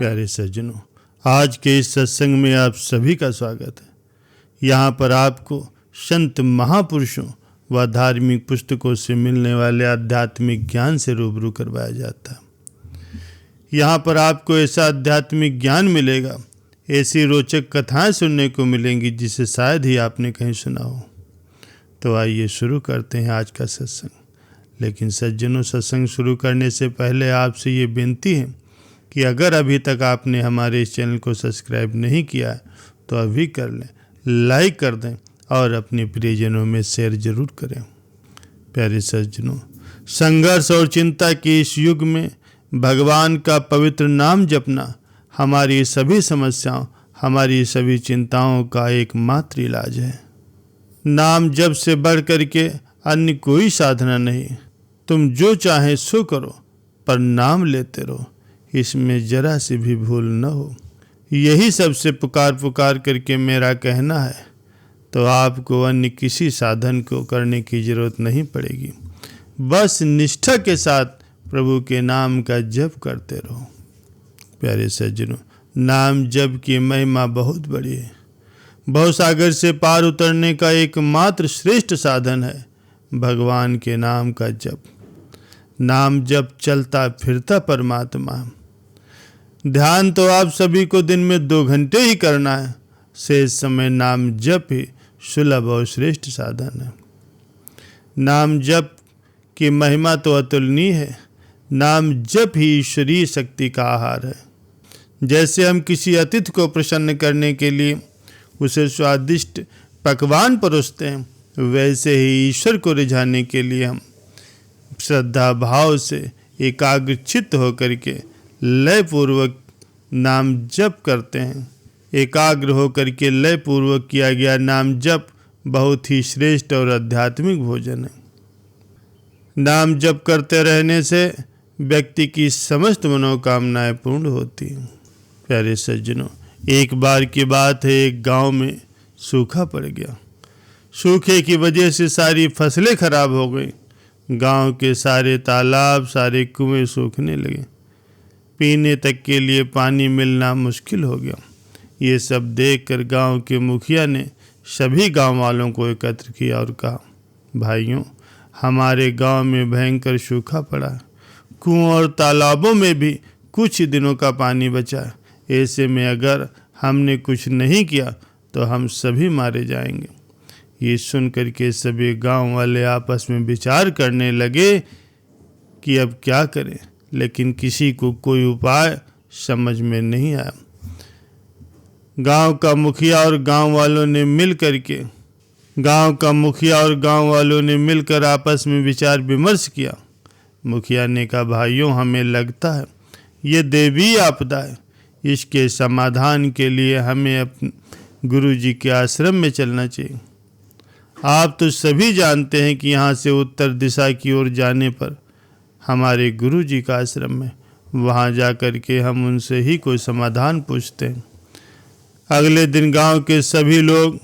प्यारे सज्जनों, आज के इस सत्संग में आप सभी का स्वागत है। यहाँ पर आपको संत महापुरुषों व धार्मिक पुस्तकों से मिलने वाले आध्यात्मिक ज्ञान से रूबरू करवाया जाता है। यहाँ पर आपको ऐसा आध्यात्मिक ज्ञान मिलेगा, ऐसी रोचक कथाएं सुनने को मिलेंगी जिसे शायद ही आपने कहीं सुना हो। तो आइए शुरू करते हैं आज का सत्संग। लेकिन सज्जनों, सत्संग शुरू करने से पहले आपसे ये विनती है कि अगर अभी तक आपने हमारे इस चैनल को सब्सक्राइब नहीं किया है तो अभी कर लें, लाइक कर दें और अपने प्रियजनों में शेयर जरूर करें। प्यारे सज्जनों, संघर्ष और चिंता के इस युग में भगवान का पवित्र नाम जपना हमारी सभी समस्याओं, हमारी सभी चिंताओं का एकमात्र इलाज है। नाम जप से बढ़ करके अन्य कोई साधना नहीं। तुम जो चाहे सो करो, पर नाम लेते रहो, इसमें जरा सी भी भूल न हो। यही सबसे पुकार करके मेरा कहना है, तो आपको अन्य किसी साधन को करने की जरूरत नहीं पड़ेगी। बस निष्ठा के साथ प्रभु के नाम का जप करते रहो। प्यारे सज्जनों, नाम जप की महिमा बहुत बड़ी है। भवसागर से पार उतरने का एकमात्र श्रेष्ठ साधन है भगवान के नाम का जप। नाम जप चलता फिरता परमात्मा। ध्यान तो आप सभी को दिन में 2 घंटे ही करना है। शेष समय नाम जप ही सुलभ और श्रेष्ठ साधन है। नाम जप की महिमा तो अतुलनीय है। नाम जप ही ईश्वरीय शक्ति का आहार है। जैसे हम किसी अतिथि को प्रसन्न करने के लिए उसे स्वादिष्ट पकवान परोसते हैं, वैसे ही ईश्वर को रिझाने के लिए हम श्रद्धा भाव से एकाग्रचित्त होकर के लय पूर्वक नाम जप करते हैं। एकाग्र होकर के लय पूर्वक किया गया नाम जप बहुत ही श्रेष्ठ और आध्यात्मिक भोजन है। नाम जप करते रहने से व्यक्ति की समस्त मनोकामनाएं पूर्ण होती हैं। प्यारे सज्जनों, एक बार की बात है, एक गांव में सूखा पड़ गया। सूखे की वजह से सारी फसलें खराब हो गई। गांव के सारे तालाब, सारे कुएं सूखने लगे। पीने तक के लिए पानी मिलना मुश्किल हो गया। ये सब देखकर गांव के मुखिया ने सभी गांव वालों को एकत्र किया और कहा, भाइयों, हमारे गांव में भयंकर सूखा पड़ा है। कुओं और तालाबों में भी कुछ ही दिनों का पानी बचा है। ऐसे में अगर हमने कुछ नहीं किया तो हम सभी मारे जाएंगे। ये सुनकर के सभी गांव वाले आपस में विचार करने लगे कि अब क्या करें, लेकिन किसी को कोई उपाय समझ में नहीं आया। गांव का मुखिया और गांव वालों ने मिलकर आपस में विचार विमर्श किया। मुखिया ने कहा, भाइयों, हमें लगता है ये देवी आपदा है। इसके समाधान के लिए हमें अपने गुरु जी के आश्रम में चलना चाहिए। आप तो सभी जानते हैं कि यहाँ से उत्तर दिशा की ओर जाने पर हमारे गुरु जी का आश्रम है। वहाँ जा कर के हम उनसे ही कोई समाधान पूछते हैं। अगले दिन गांव के सभी लोग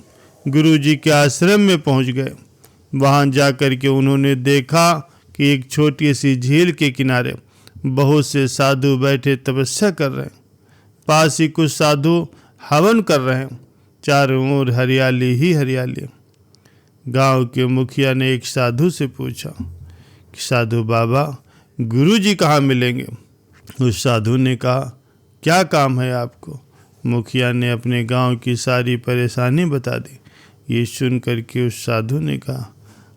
गुरु जी के आश्रम में पहुँच गए। वहाँ जा कर के उन्होंने देखा कि एक छोटी सी झील के किनारे बहुत से साधु बैठे तपस्या कर रहे हैं। पास ही कुछ साधु हवन कर रहे हैं। चारों ओर हरियाली ही हरियाली। गांव के मुखिया ने एक साधु से पूछा कि साधु बाबा, गुरुजी कहाँ मिलेंगे? उस साधु ने कहा, क्या काम है आपको? मुखिया ने अपने गांव की सारी परेशानी बता दी। ये सुन कर के उस साधु ने कहा,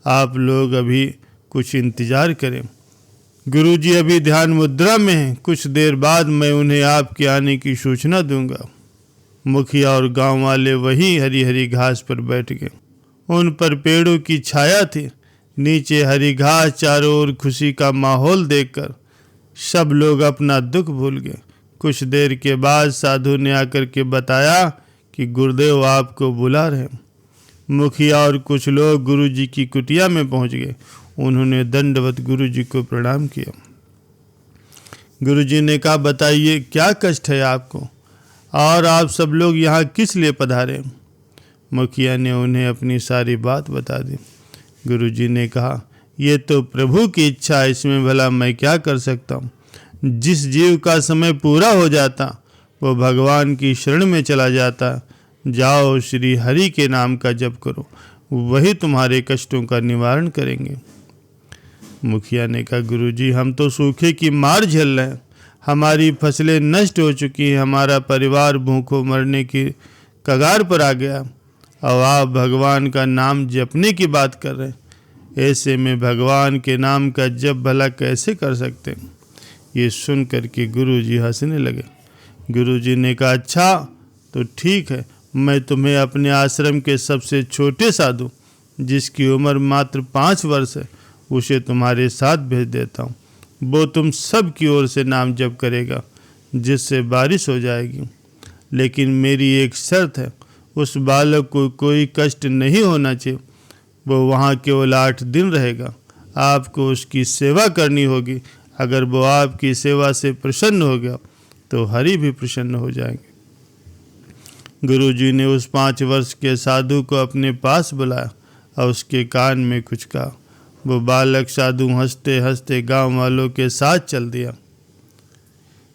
आप लोग अभी कुछ इंतजार करें। गुरुजी अभी ध्यान मुद्रा में हैं। कुछ देर बाद मैं उन्हें आपके आने की सूचना दूंगा। मुखिया और गांव वाले वहीं हरी हरी घास पर बैठ गए। उन पर पेड़ों की छाया थी। नीचे हरी घास, चारों ओर खुशी का माहौल देखकर सब लोग अपना दुख भूल गए। कुछ देर के बाद साधु ने आकर के बताया कि गुरुदेव आपको बुला रहे हैं। मुखिया और कुछ लोग गुरुजी की कुटिया में पहुंच गए। उन्होंने दंडवत गुरुजी को प्रणाम किया। गुरुजी ने कहा, बताइए क्या कष्ट है आपको और आप सब लोग यहाँ किस लिए पधारे? मुखिया ने उन्हें अपनी सारी बात बता दी। गुरुजी ने कहा, ये तो प्रभु की इच्छा है, इसमें भला मैं क्या कर सकता हूँ। जिस जीव का समय पूरा हो जाता वो भगवान की शरण में चला जाता। जाओ, श्री हरि के नाम का जप करो, वही तुम्हारे कष्टों का निवारण करेंगे। मुखिया ने कहा, गुरुजी हम तो सूखे की मार झेल रहे हैं, हमारी फसलें नष्ट हो चुकी हैं, हमारा परिवार भूखों मरने की कगार पर आ गया, और आप भगवान का नाम जपने की बात कर रहे हैं। ऐसे में भगवान के नाम का जप भला कैसे कर सकते हैं? ये सुन कर के गुरुजी हंसने लगे। गुरुजी ने कहा, अच्छा तो ठीक है, मैं तुम्हें अपने आश्रम के सबसे छोटे साधु, जिसकी उम्र मात्र 5 वर्ष है, उसे तुम्हारे साथ भेज देता हूँ। वो तुम सब की ओर से नाम जप करेगा, जिससे बारिश हो जाएगी। लेकिन मेरी एक शर्त है, उस बालक को कोई कष्ट नहीं होना चाहिए। वो वहाँ केवल 8 दिन रहेगा। आपको उसकी सेवा करनी होगी। अगर वो आपकी सेवा से प्रसन्न हो गया तो हरि भी प्रसन्न हो जाएंगे। गुरुजी ने उस 5 वर्ष के साधु को अपने पास बुलाया और उसके कान में कुछ कहा। वो बालक साधु हंसते हंसते गांव वालों के साथ चल दिया।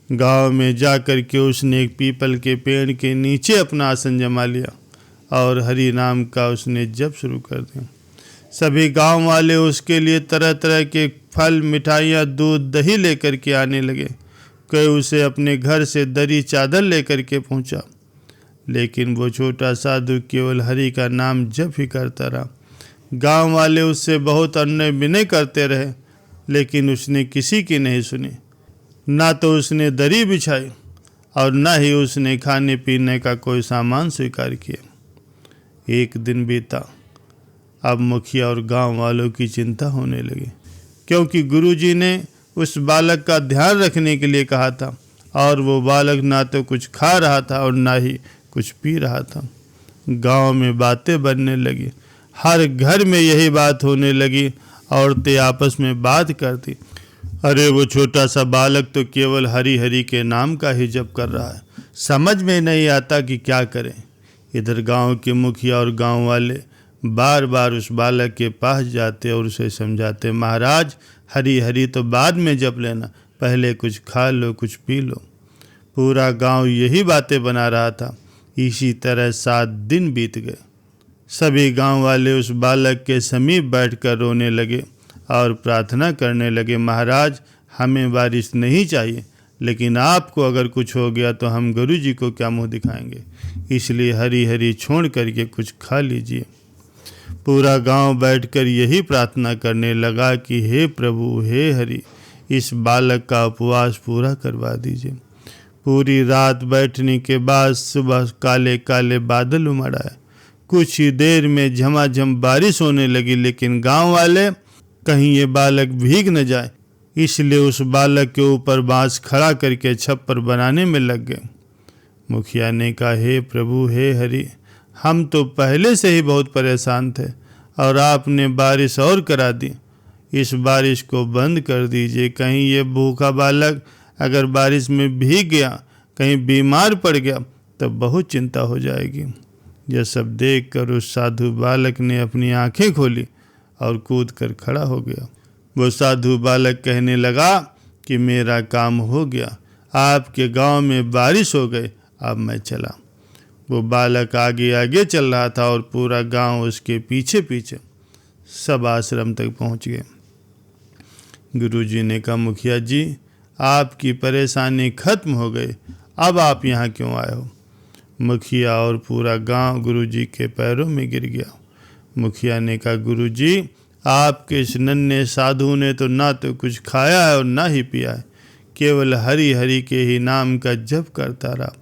गांव में जाकर के उसने एक पीपल के पेड़ के नीचे अपना आसन जमा लिया और हरि नाम का उसने जप शुरू कर दिया। सभी गांव वाले उसके लिए तरह तरह के फल, मिठाइयाँ, दूध, दही लेकर के आने लगे। कोई उसे अपने घर से दरी चादर लेकर के पहुंचा। लेकिन वो छोटा साधु केवल हरि का नाम जप ही करता रहा। गांव वाले उससे बहुत अन्य विनय करते रहे, लेकिन उसने किसी की नहीं सुनी। ना तो उसने दरी बिछाई और ना ही उसने खाने पीने का कोई सामान स्वीकार किया। एक दिन बीता। अब मुखिया और गांव वालों की चिंता होने लगी, क्योंकि गुरुजी ने उस बालक का ध्यान रखने के लिए कहा था, और वो बालक ना तो कुछ खा रहा था और ना ही कुछ पी रहा था। गांव में बातें बनने लगी। हर घर में यही बात होने लगी। औरतें आपस में बात करती, अरे वो छोटा सा बालक तो केवल हरि हरि के नाम का ही जप कर रहा है, समझ में नहीं आता कि क्या करें। इधर गांव के मुखिया और गांव वाले बार बार उस बालक के पास जाते और उसे समझाते, महाराज हरि हरि तो बाद में जप लेना, पहले कुछ खा लो, कुछ पी लो। पूरा गांव यही बातें बना रहा था। इसी तरह 7 दिन बीत गए। सभी गांव वाले उस बालक के समीप बैठकर रोने लगे और प्रार्थना करने लगे, महाराज हमें बारिश नहीं चाहिए, लेकिन आपको अगर कुछ हो गया तो हम गुरु जी को क्या मुंह दिखाएंगे, इसलिए हरि हरि छोड़ करके कुछ खा लीजिए। पूरा गांव बैठकर यही प्रार्थना करने लगा कि हे प्रभु, हे हरि, इस बालक का उपवास पूरा करवा दीजिए। पूरी रात बैठने के बाद सुबह काले काले बादल उमड़ आए। कुछ ही देर में झमाझम बारिश होने लगी, लेकिन गांव वाले कहीं ये बालक भीग न जाए, इसलिए उस बालक के ऊपर बांस खड़ा करके छप्पर बनाने में लग गए। मुखिया ने कहा, हे प्रभु, हे हरि, हम तो पहले से ही बहुत परेशान थे और आपने बारिश और करा दी। इस बारिश को बंद कर दीजिए। कहीं ये भूखा बालक अगर बारिश में भीग गया, कहीं बीमार पड़ गया, तो बहुत चिंता हो जाएगी। यह सब देखकर उस साधु बालक ने अपनी आंखें खोली और कूद कर खड़ा हो गया। वो साधु बालक कहने लगा कि मेरा काम हो गया, आपके गांव में बारिश हो गई, अब मैं चला। वो बालक आगे आगे चल रहा था और पूरा गांव उसके पीछे पीछे। सब आश्रम तक पहुंच गए। गुरुजी ने कहा, मुखिया जी, आपकी परेशानी खत्म हो गई, अब आप यहाँ क्यों आए हो? मुखिया और पूरा गांव गुरुजी के पैरों में गिर गया। मुखिया ने कहा, गुरुजी, आपके इस नन्हे साधु ने तो ना तो कुछ खाया है और ना ही पिया है, केवल हरि हरि के ही नाम का जप करता रहा।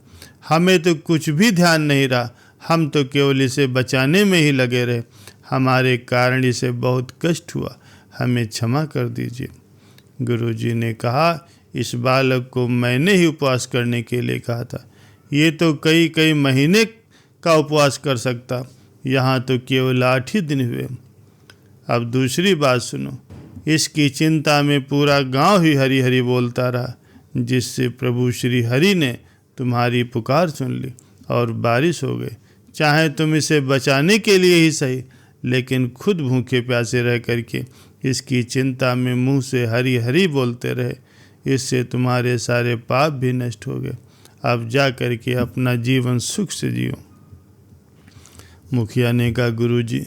हमें तो कुछ भी ध्यान नहीं रहा, हम तो केवल इसे बचाने में ही लगे रहे। हमारे कारण इसे बहुत कष्ट हुआ, हमें क्षमा कर दीजिए। गुरुजी ने कहा, इस बालक को मैंने ही उपवास करने के लिए कहा था, ये तो कई कई महीने का उपवास कर सकता, यहाँ तो केवल 8 ही दिन हुए। अब दूसरी बात सुनो। इसकी चिंता में पूरा गांव ही हरि हरि बोलता रहा, जिससे प्रभु श्री हरि ने तुम्हारी पुकार सुन ली और बारिश हो गई। चाहे तुम इसे बचाने के लिए ही सही, लेकिन खुद भूखे प्यासे रह करके इसकी चिंता में मुंह से हरि हरि बोलते रहे, इससे तुम्हारे सारे पाप भी नष्ट हो गए। अब जा करके अपना जीवन सुख से जियो। मुखिया ने कहा, गुरुजी,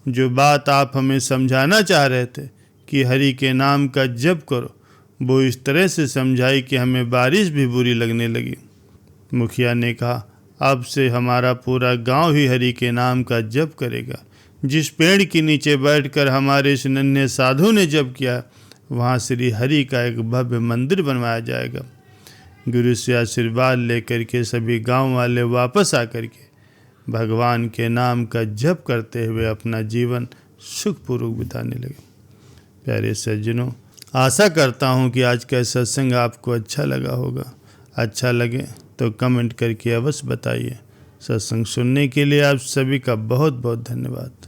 जो बात आप हमें समझाना चाह रहे थे कि हरि के नाम का जप करो, वो इस तरह से समझाई कि हमें बारिश भी बुरी लगने लगी। मुखिया ने कहा, अब से हमारा पूरा गांव ही हरि के नाम का जप करेगा। जिस पेड़ के नीचे बैठकर हमारे इस नन्हे साधु ने जप किया, वहाँ श्री हरि का एक भव्य मंदिर बनवाया जाएगा। गुरु से आशीर्वाद लेकर के सभी गांव वाले वापस आकर के भगवान के नाम का जप करते हुए अपना जीवन सुखपूर्वक बिताने लगे। प्यारे सज्जनों, आशा करता हूँ कि आज का सत्संग आपको अच्छा लगा होगा। अच्छा लगे तो कमेंट करके अवश्य बताइए। सत्संग सुनने के लिए आप सभी का बहुत बहुत धन्यवाद।